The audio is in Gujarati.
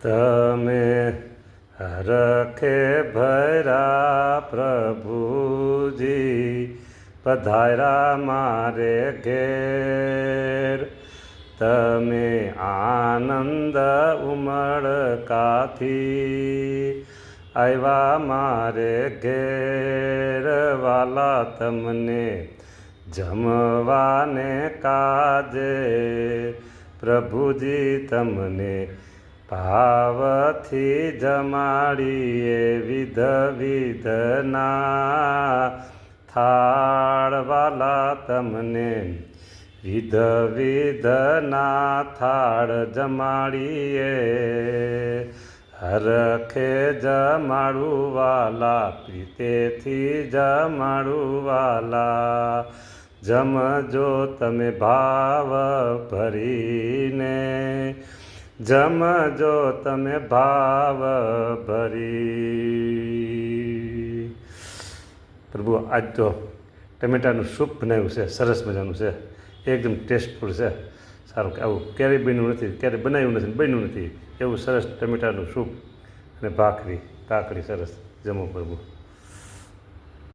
તમે હરખે ભૈરા પ્રભુજી પધાર્યા મારે ઘેર. તમે આનંદ ઉમળકાથી આવ્યા મારે ઘેર. વાલા તમને જમવાને કાજે પ્રભુજી તમને ભાવથી જમાડીએ. વિધ વિધના થાળ વાલા તમને વિધ વિધના થાળ જમાડીએ. હરખે જમાડું વાલા પ્રીતેથી જમાડું વાલા. જમજો તમે ભાવ ભરીને, જમજો તમે ભાવ ભરી. પ્રભુ આજ તો ટમેટાનું સૂપ બનાવ્યું છે, સરસ મજાનું છે, એકદમ ટેસ્ટફુલ છે. સારું, આવું ક્યારેય બન્યું નથી, ક્યારેય બનાવ્યું નથી, બન્યું નથી એવું સરસ ટમેટાનું સૂપ અને ભાખરી કાકડી સરસ. જમો પ્રભુ.